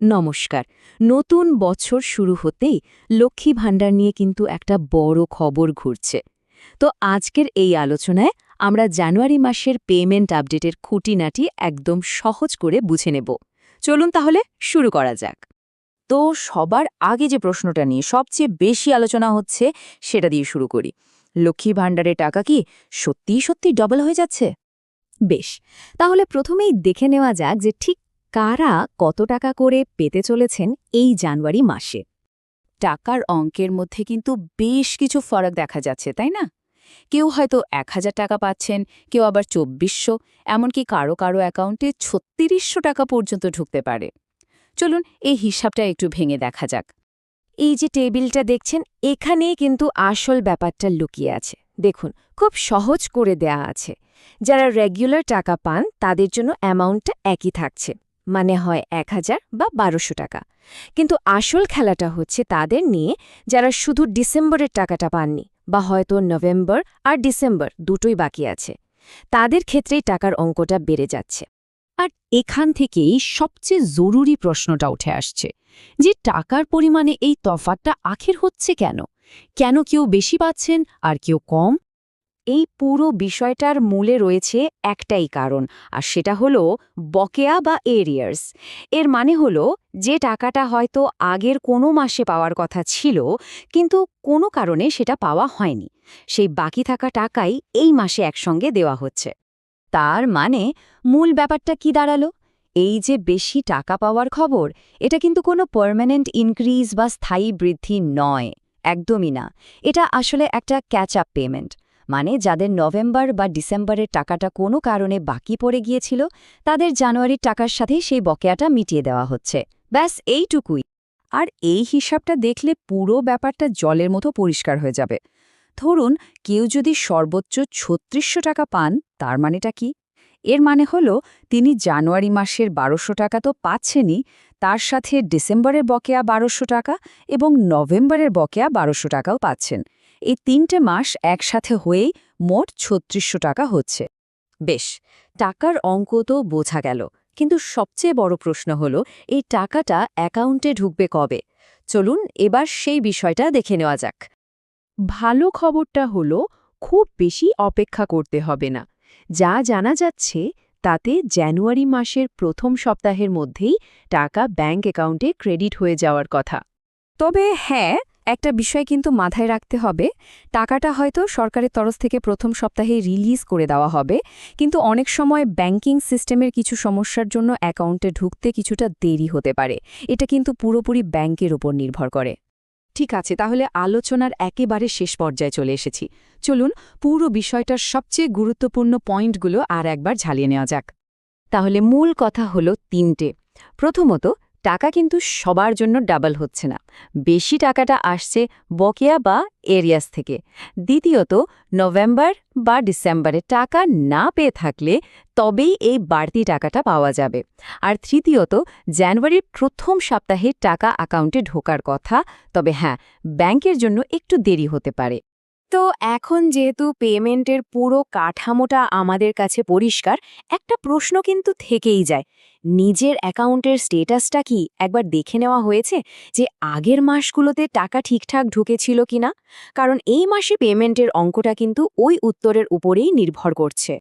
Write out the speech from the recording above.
নমস্কার। নতুন বছর শুরু হতেই লক্ষ্মী ভাণ্ডার নিয়ে কিন্তু একটা বড় খবর ঘুরছে। তো আজকের এই আলোচনায় আমরা জানুয়ারি মাসের পেমেন্ট আপডেটের খুঁটিনাটি একদম সহজ করে বুঝে নেব। চলুন তাহলে শুরু করা যাক। তো সবার আগে যে প্রশ্নটা নিয়ে সবচেয়ে বেশি আলোচনা হচ্ছে সেটা দিয়ে শুরু করি। লক্ষ্মী ভাণ্ডারের টাকা কি সত্যিই সত্যি ডবল হয়ে যাচ্ছে? বেশ, তাহলে প্রথমেই দেখে নেওয়া যাক যে ঠিক কারা কত টাকা করে পেতে চলেছেন এই জানুয়ারি মাসে। টাকার অঙ্কের মধ্যে কিন্তু বেশ কিছু ফারাক দেখা যাচ্ছে, তাই না? কেউ হয়তো ১,০০০ টাকা পাচ্ছেন, কেউ আবার ২৪০০, এমনকি কারো কারো অ্যাকাউন্টে ৩৬০০ টাকা পর্যন্ত ঢুকতে পারে। চলুন এই হিসাবটা একটু ভেঙে দেখা যাক। এই যে টেবিলটা দেখছেন, এখানেই কিন্তু আসল ব্যাপারটা লুকিয়ে আছে। দেখুন, খুব সহজ করে দেয়া আছে। যারা রেগুলার টাকা পান তাদের জন্য অ্যামাউন্টটা একই থাকছে, মানে হয় ১,০০০ বা ১,২০০ টাকা। কিন্তু আসল খেলাটা হচ্ছে তাদের নিয়ে যারা শুধু ডিসেম্বরের টাকাটা পাননি, বা হয়তো নভেম্বর আর ডিসেম্বর দুটোই বাকি আছে। তাদের ক্ষেত্রেই টাকার অঙ্কটা বেড়ে যাচ্ছে। আর এখান থেকেই সবচেয়ে জরুরি প্রশ্নটা উঠে আসছে যে টাকার পরিমাণে এই তফাৎটা আখের হচ্ছে কেন? কেন কেউ বেশি পাচ্ছেন আর কেউ কম? এই পুরো বিষয়টার মূলে রয়েছে একটাই কারণ, আর সেটা হলো বকেয়া বা এরিয়ার্স। এর মানে হলো যে টাকাটা হয়তো আগের কোনো মাসে পাওয়ার কথা ছিল, কিন্তু কোনো কারণে সেটা পাওয়া হয়নি। সেই বাকি থাকা টাকাই এই মাসে একসঙ্গে দেওয়া হচ্ছে। তার মানে মূল ব্যাপারটা কি দাঁড়ালো? এই যে বেশি টাকা পাওয়ার খবর, এটা কিন্তু কোনো পার্মানেন্ট ইনক্রিজ বা স্থায়ী বৃদ্ধি নয়, একদমই না। এটা আসলে একটা ক্যাচ আপ পেমেন্ট। মানে যাদের নভেম্বর বা ডিসেম্বরের টাকাটা কোনো কারণে বাকি পড়ে গিয়েছিল, তাদের জানুয়ারির টাকার সাথেই সেই বকেয়াটা মিটিয়ে দেওয়া হচ্ছে। ব্যাস এইটুকুই। আর এই হিসাবটা দেখলে পুরো ব্যাপারটা জলের মতো পরিষ্কার হয়ে যাবে। ধরুন কেউ যদি সর্বোচ্চ ৩৬০০ টাকা পান, তার মানেটা কি? এর মানে হলো তিনি জানুয়ারি মাসের ১২০০ টাকা তো পাচ্ছেনই, তার সাথে ডিসেম্বরের বকেয়া ১২০০ টাকা এবং নভেম্বরের বকেয়া ১২০০ টাকাও পাচ্ছেন। এই ৩টে মাস একসাথে হয়েই মোট ৩৬০০ টাকা হচ্ছে। বেশ, টাকার অঙ্ক তো বোঝা গেল, কিন্তু সবচেয়ে বড় প্রশ্ন হলো এই টাকাটা অ্যাকাউন্টে ঢুকবে কবে। চলুন এবার সেই বিষয়টা দেখে নেওয়া যাক। ভালো খবরটা হলো খুব বেশি অপেক্ষা করতে হবে না। যা জানা যাচ্ছে তাতে জানুয়ারি মাসের প্রথম সপ্তাহের মধ্যেই টাকা ব্যাংক অ্যাকাউন্টে ক্রেডিট হয়ে যাওয়ার কথা। তবে হ্যাঁ, একটা বিষয় কিন্তু মাথায় রাখতে হবে। টাকাটা হয়তো সরকারের তরফ থেকে প্রথম সপ্তাহে রিলিজ করে দেওয়া হবে, কিন্তু অনেক সময় ব্যাংকিং সিস্টেমের কিছু সমস্যার জন্য অ্যাকাউন্টে ঢুকতে কিছুটা দেরি হতে পারে। এটা কিন্তু পুরোপুরি ব্যাংকের উপর নির্ভর করে। ঠিক আছে, তাহলে আলোচনার একেবারে শেষ পর্যায়ে চলে এসেছি। চলুন পুরো বিষয়টার সবচেয়ে গুরুত্বপূর্ণ পয়েন্টগুলো আর একবার ঝালিয়ে নেওয়া যাক। তাহলে মূল কথা হলো তিনটে। প্রথমত, টাকা কিন্তু সবার জন্য ডাবল হচ্ছে না। বেশি টাকাটা আসছে বকেয়া বা এরিয়াস থেকে। দ্বিতীয়ত, নভেম্বর বা ডিসেম্বরে টাকা না পেয়ে থাকলে তবেই এই বাড়তি টাকাটা পাওয়া যাবে। আর তৃতীয়ত, জানুয়ারির প্রথম সপ্তাহে টাকা অ্যাকাউন্টে ঢোকার কথা, তবে হ্যাঁ, ব্যাংকের জন্য একটু দেরি হতে পারে। তো এখন যেহেতু পেমেন্টের পুরো কাঠামোটা আমাদের কাছে পরিষ্কার, একটা প্রশ্ন কিন্তু থেকেই যায়। নিজের অ্যাকাউন্টের স্টেটাসটা কি একবার দেখে নেওয়া হয়েছে, যে আগের মাসগুলোতে টাকা ঠিকঠাক ঢুকেছিল কিনা? কারণ এই মাসে পেমেন্টের অঙ্কটা কিন্তু ওই উত্তরের উপরেই নির্ভর করছে।